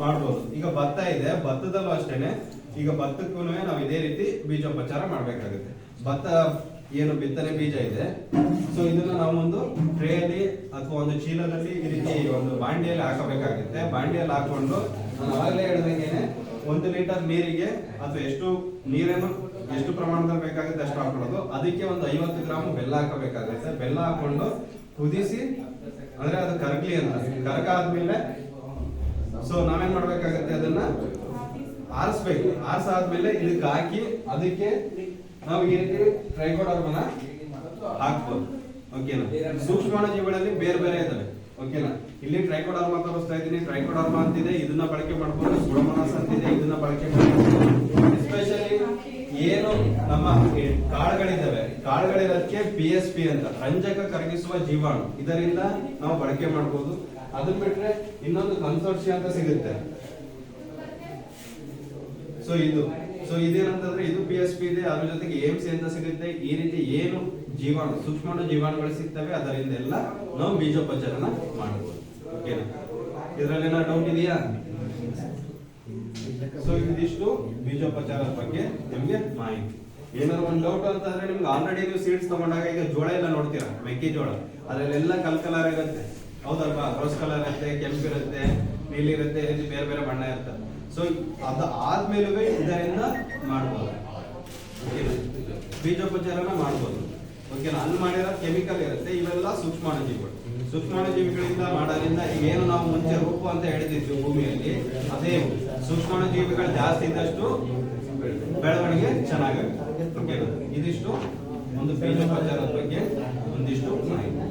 ಮಾಡ್ಬೋದು. ಈಗ ಭತ್ತ ಇದೆ, ಭತ್ತದಲ್ಲೂ ಅಷ್ಟೇನೆ. ಈಗ ಭತ್ತಕ್ಕೂ ನಾವು ಇದೇ ರೀತಿ ಬೀಜೋಪಚಾರ ಮಾಡ್ಬೇಕಾಗುತ್ತೆ. ಭತ್ತ ಏನು ಬಿತ್ತನೆ ಬೀಜ ಇದೆ, ಸೊ ಇದನ್ನ ನಾವು ಒಂದು ಟ್ರೇಯಲ್ಲಿ ಅಥವಾ ಒಂದು ಚೀಲದಲ್ಲಿ ಈ ರೀತಿ ಒಂದು ಬಾಂಡಿಯಲ್ಲಿ ಹಾಕಬೇಕಾಗುತ್ತೆ. ಬಾಂಡಿಯಲ್ಲಿ ಹಾಕೊಂಡು ನಾನು ಆವಾಗಲೇ ಹೇಳ್ದಂಗೆನೆ 1 ಲೀಟರ್ ನೀರಿಗೆ ಅಥವಾ ಎಷ್ಟು ಪ್ರಮಾಣದಲ್ಲಿ ಬೇಕಾಗುತ್ತೆ ಅಷ್ಟು ಹಾಕೊಳ್ಳೋದು. ಅದಕ್ಕೆ ಒಂದು 50 ಗ್ರಾಮ್ ಬೆಲ್ಲ ಹಾಕಬೇಕಾಗುತ್ತೆ. ಬೆಲ್ಲ ಹಾಕೊಂಡು ಕುದಿಸಿ, ಅಂದ್ರೆ ಅದು ಕರಗ್ಲಿ ಅಂತ. ಕರಗಾದ್ಮೇಲೆ ಸೊ ನಾವೇನ್ ಮಾಡ್ಬೇಕಾಗತ್ತೆ, ಅದನ್ನ ಆರಿಸ್ಬೇಕು. ಆರಿಸಾದ್ಮೇಲೆ ಇದಕ್ಕೆ ಹಾಕಿ ಅದಕ್ಕೆ ನಾವು ಈ ರೀತಿ ಟ್ರೈಕೋಡರ್ಮನ ಹಾಕ್ಬೋದು. ಓಕೆನಾ. ಸೂಕ್ಷ್ಮಾಣು ಜೀವಿಗಳಲ್ಲಿ ಬೇರೆ ಬೇರೆ ಇದಾವೆ. ಓಕೆನಾ. ಇಲ್ಲಿ ಟ್ರೈಕೋಡರ್ಮಾ ತೋರಿಸ್ತಾ ಇದ್ದೀನಿ. ಟ್ರೈಕೋಡರ್ಮಾ ಅಂತಿದೆ, ಇದನ್ನ ಬಳಕೆ ಮಾಡ್ಬೋದು. ಸುಡೋಮೋನಾಸ್ ಅಂತಿದೆ, ಇದನ್ನ ಬಳಕೆ ಮಾಡ್ಬೋದು. ಎಸ್ಪೆಷಲಿ ಏನು ನಮ್ಮ ಕಾಳುಗಳಿದ್ದಾವೆ, ಕಾಳುಗಳಿರೋದಕ್ಕೆ PSP ಅಂತ, ರಂಜಕ ಕರಗಿಸುವ ಜೀವಾಣು, ಇದರಿಂದ ನಾವು ಬಳಕೆ ಮಾಡ್ಬೋದು. ಅದನ್ನ ಬಿಟ್ರೆ ಇನ್ನೊಂದು ಕನ್ಸೋರ್ಷಿಯಾ ಅಂತ ಸಿಗುತ್ತೆ. ಸೊ ಇದೇನಂತಂದ್ರೆ ಇದು PSP ಇದೆ, ಅದ್ರ ಜೊತೆಗೆ AMC ಅಂತ ಸಿಗುತ್ತೆ. ಈ ರೀತಿ ಏನು ಜೀವಾಣು, ಸೂಕ್ಷ್ಮಾಣು ಜೀವಾಣುಗಳು ಸಿಗ್ತವೆ, ಅದರಿಂದ ಎಲ್ಲ ನಾವು ಬೀಜೋಪಚಾರನ ಮಾಡಬಹುದು. ಓಕೆನಾ. ಇದರಲ್ಲಿ ಏನೋ ಡೌಟ್ ಇದೆಯಾ? ಸೊ ಇದಿಷ್ಟು ಬೀಜೋಪಚಾರದ ಬಗ್ಗೆ ನಿಮ್ಗೆ ಮಾಹಿತಿ. ಏನಾದ್ರು ಒಂದು ಡೌಟ್ ಅಂತಂದ್ರೆ ನಿಮ್ಗೆ ಆಲ್ರೆಡಿ ನೀವು ಸೀಡ್ಸ್ ತಗೊಂಡಾಗ ಈಗ ಜೋಳ ಎಲ್ಲ ನೋಡ್ತೀರಾ, ಮೆಕ್ಕೆಜೋಳ, ಅದ್ರಲ್ಲೆಲ್ಲ ಕಲರ್ ಇರುತ್ತೆ, ಹೌದಲ್ವಾ? ರೋಸ್ ಕಲರ್ ಇರುತ್ತೆ, ಕೆಂಪಿರುತ್ತೆ, ನೀಲಿ ಇರುತ್ತೆ, ಈ ರೀತಿ ಬೇರೆ ಬೇರೆ ಬಣ್ಣ ಇರ್ತದೆ. ಸೊ ಅದು ಆದ್ಮೇಲೆ ಇದರಿಂದ ಮಾಡ್ಬೋದು. ಓಕೆನಾ. ಬೀಜೋಪಚಾರನ ಮಾಡ್ಬೋದು. ಓಕೆನಾ. ಅಲ್ಲಿ ಮಾಡಿರೋ ಕೆಮಿಕಲ್ ಇರುತ್ತೆ, ಇವೆಲ್ಲ ಸೂಕ್ಷ್ಮಾಣು ಜೀವಿಗಳು. ಸೂಕ್ಷ್ಮಾಣು ಜೀವಿಗಳಿಂದ ಮಾಡೋದ್ರಿಂದ ಏನು ನಾವು ಮುಂಚೆ ರೂಪ ಅಂತ ಹೇಳಿದ್ವಿ ಭೂಮಿಯಲ್ಲಿ, ಅದೇ ಸೂಕ್ಷ್ಮಾಣು ಜೀವಿಗಳು ಜಾಸ್ತಿ ಇದ್ದಷ್ಟು ಬೆಳವಣಿಗೆ ಚೆನ್ನಾಗುತ್ತೆ. ಓಕೆನಾ. ಇದಿಷ್ಟು ಒಂದು ಬೀಜೋಪಚಾರದ ಬಗ್ಗೆ ಒಂದಿಷ್ಟು ಮಾಹಿತಿ.